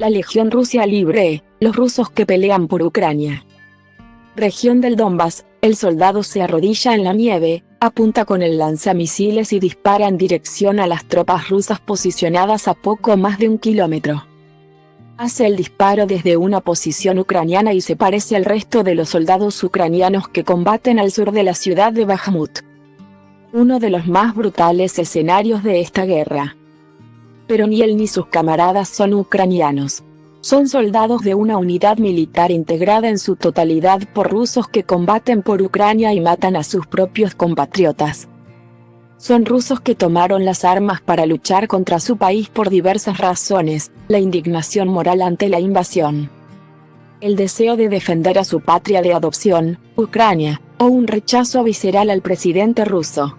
La Legión Rusia Libre, los rusos que pelean por Ucrania. Región del Donbass, el soldado se arrodilla en la nieve, apunta con el lanzamisiles y dispara en dirección a las tropas rusas posicionadas a poco más de 1 kilómetro. Hace el disparo desde una posición ucraniana y se parece al resto de los soldados ucranianos que combaten al sur de la ciudad de Bakhmut. Uno de los más brutales escenarios de esta guerra. Pero ni él ni sus camaradas son ucranianos. Son soldados de una unidad militar integrada en su totalidad por rusos que combaten por Ucrania y matan a sus propios compatriotas. Son rusos que tomaron las armas para luchar contra su país por diversas razones: la indignación moral ante la invasión, el deseo de defender a su patria de adopción, Ucrania, o un rechazo visceral al presidente ruso,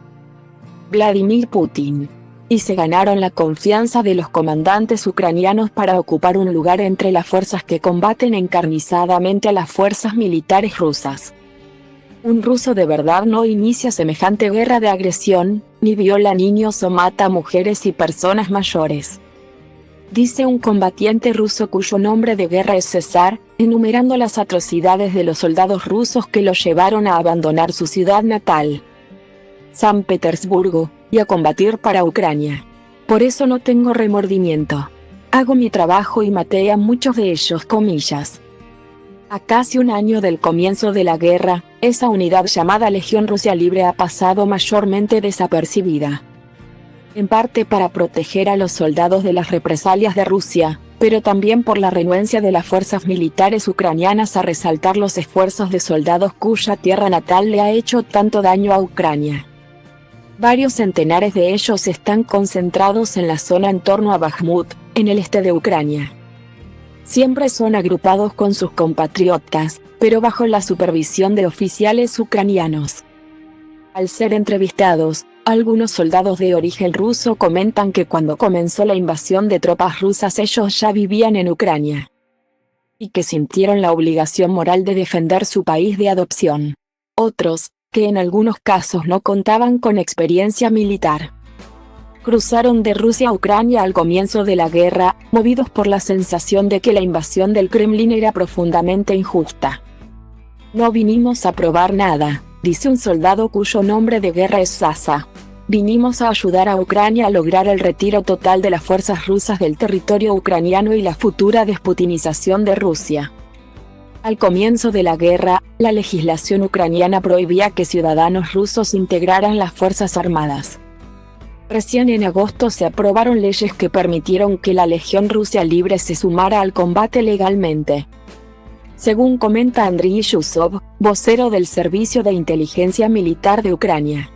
Vladimir Putin. Y se ganaron la confianza de los comandantes ucranianos para ocupar un lugar entre las fuerzas que combaten encarnizadamente a las fuerzas militares rusas. Un ruso de verdad no inicia semejante guerra de agresión, ni viola niños o mata a mujeres y personas mayores. Dice un combatiente ruso cuyo nombre de guerra es César, enumerando las atrocidades de los soldados rusos que lo llevaron a abandonar su ciudad natal, San Petersburgo, y a combatir para Ucrania. Por eso no tengo remordimiento. Hago mi trabajo y maté a muchos de ellos, comillas. A casi un año del comienzo de la guerra, esa unidad llamada Legión Rusia Libre ha pasado mayormente desapercibida. En parte para proteger a los soldados de las represalias de Rusia, pero también por la renuencia de las fuerzas militares ucranianas a resaltar los esfuerzos de soldados cuya tierra natal le ha hecho tanto daño a Ucrania. Varios centenares de ellos están concentrados en la zona en torno a Bakhmut, en el este de Ucrania. Siempre son agrupados con sus compatriotas, pero bajo la supervisión de oficiales ucranianos. Al ser entrevistados, algunos soldados de origen ruso comentan que cuando comenzó la invasión de tropas rusas ellos ya vivían en Ucrania, y que sintieron la obligación moral de defender su país de adopción. Otros, que en algunos casos no contaban con experiencia militar, cruzaron de Rusia a Ucrania al comienzo de la guerra, movidos por la sensación de que la invasión del Kremlin era profundamente injusta. No vinimos a probar nada, dice un soldado cuyo nombre de guerra es Sasa. Vinimos a ayudar a Ucrania a lograr el retiro total de las fuerzas rusas del territorio ucraniano y la futura desputinización de Rusia. Al comienzo de la guerra, la legislación ucraniana prohibía que ciudadanos rusos integraran las fuerzas armadas. Recién en agosto se aprobaron leyes que permitieron que la Legión Rusia Libre se sumara al combate legalmente. Según comenta Andriy Yusov, vocero del Servicio de Inteligencia Militar de Ucrania,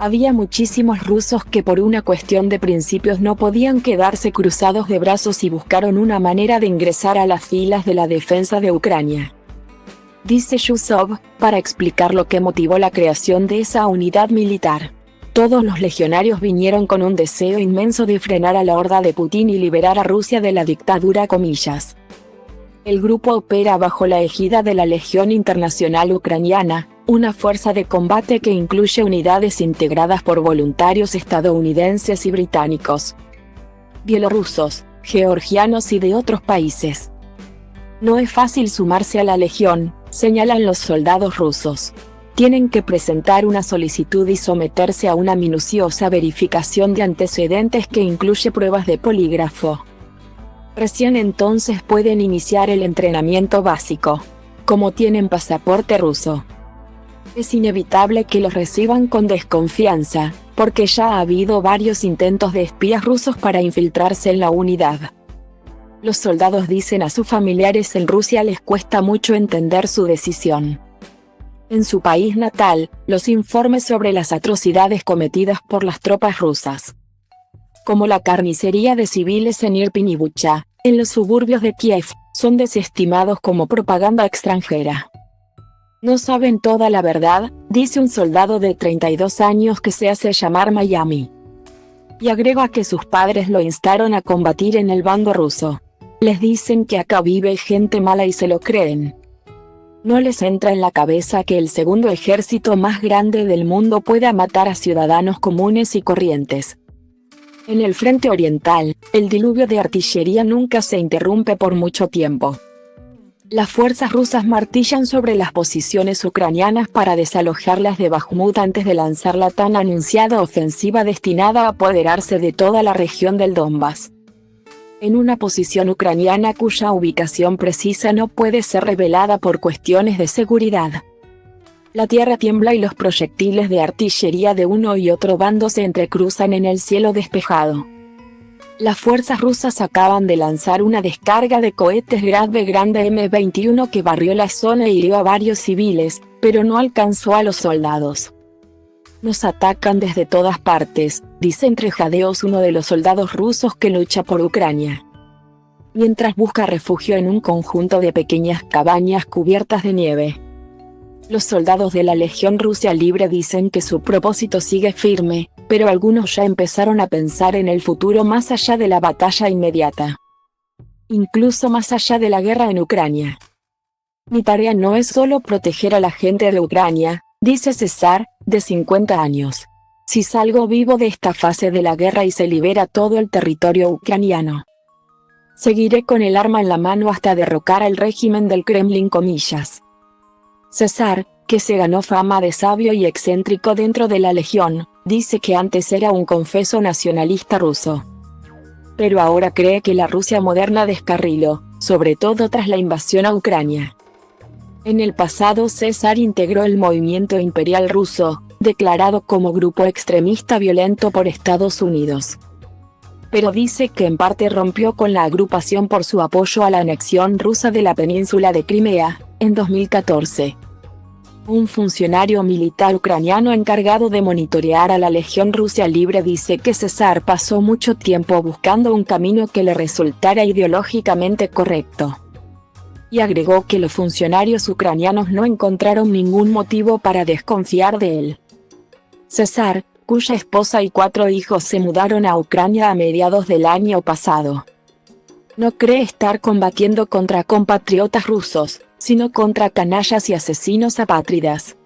había muchísimos rusos que por una cuestión de principios no podían quedarse cruzados de brazos y buscaron una manera de ingresar a las filas de la defensa de Ucrania. Dice Yusov, para explicar lo que motivó la creación de esa unidad militar. Todos los legionarios vinieron con un deseo inmenso de frenar a la horda de Putin y liberar a Rusia de la dictadura, comillas. El grupo opera bajo la égida de la Legión Internacional Ucraniana, una fuerza de combate que incluye unidades integradas por voluntarios estadounidenses y británicos, bielorrusos, georgianos y de otros países. No es fácil sumarse a la Legión, señalan los soldados rusos. Tienen que presentar una solicitud y someterse a una minuciosa verificación de antecedentes que incluye pruebas de polígrafo. Recién entonces pueden iniciar el entrenamiento básico, como tienen pasaporte ruso. Es inevitable que los reciban con desconfianza, porque ya ha habido varios intentos de espías rusos para infiltrarse en la unidad. Los soldados dicen a sus familiares en Rusia les cuesta mucho entender su decisión. En su país natal, los informes sobre las atrocidades cometidas por las tropas rusas, como la carnicería de civiles en Irpin y Bucha, en los suburbios de Kiev, son desestimados como propaganda extranjera. No saben toda la verdad, dice un soldado de 32 años que se hace llamar Miami. Y agrega que sus padres lo instaron a combatir en el bando ruso. Les dicen que acá vive gente mala y se lo creen. No les entra en la cabeza que el segundo ejército más grande del mundo pueda matar a ciudadanos comunes y corrientes. En el frente oriental, el diluvio de artillería nunca se interrumpe por mucho tiempo. Las fuerzas rusas martillan sobre las posiciones ucranianas para desalojarlas de Bakhmut antes de lanzar la tan anunciada ofensiva destinada a apoderarse de toda la región del Donbass. En una posición ucraniana cuya ubicación precisa no puede ser revelada por cuestiones de seguridad. La tierra tiembla y los proyectiles de artillería de uno y otro bando se entrecruzan en el cielo despejado. Las fuerzas rusas acaban de lanzar una descarga de cohetes Grad-B grande M21 que barrió la zona e hirió a varios civiles, pero no alcanzó a los soldados. Nos atacan desde todas partes, dice entre jadeos uno de los soldados rusos que lucha por Ucrania. Mientras busca refugio en un conjunto de pequeñas cabañas cubiertas de nieve. Los soldados de la Legión Rusia Libre dicen que su propósito sigue firme, pero algunos ya empezaron a pensar en el futuro más allá de la batalla inmediata. Incluso más allá de la guerra en Ucrania. Mi tarea no es solo proteger a la gente de Ucrania, dice César, de 50 años. Si salgo vivo de esta fase de la guerra y se libera todo el territorio ucraniano, seguiré con el arma en la mano hasta derrocar al régimen del Kremlin, comillas. César, que se ganó fama de sabio y excéntrico dentro de la Legión, dice que antes era un confeso nacionalista ruso. Pero ahora cree que la Rusia moderna descarriló, sobre todo tras la invasión a Ucrania. En el pasado César integró el movimiento imperial ruso, declarado como grupo extremista violento por Estados Unidos. Pero dice que en parte rompió con la agrupación por su apoyo a la anexión rusa de la península de Crimea, en 2014. Un funcionario militar ucraniano encargado de monitorear a la Legión Rusia Libre dice que César pasó mucho tiempo buscando un camino que le resultara ideológicamente correcto. Y agregó que los funcionarios ucranianos no encontraron ningún motivo para desconfiar de él. César, cuya esposa y 4 hijos se mudaron a Ucrania a mediados del año pasado, no cree estar combatiendo contra compatriotas rusos, sino contra canallas y asesinos apátridas.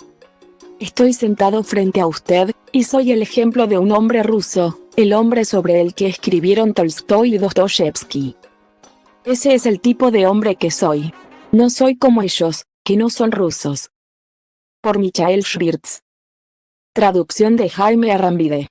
Estoy sentado frente a usted, y soy el ejemplo de un hombre ruso, el hombre sobre el que escribieron Tolstói y Dostoyevsky. Ese es el tipo de hombre que soy. No soy como ellos, que no son rusos. Por Michael Schwirtz. Traducción de Jaime Arrambide.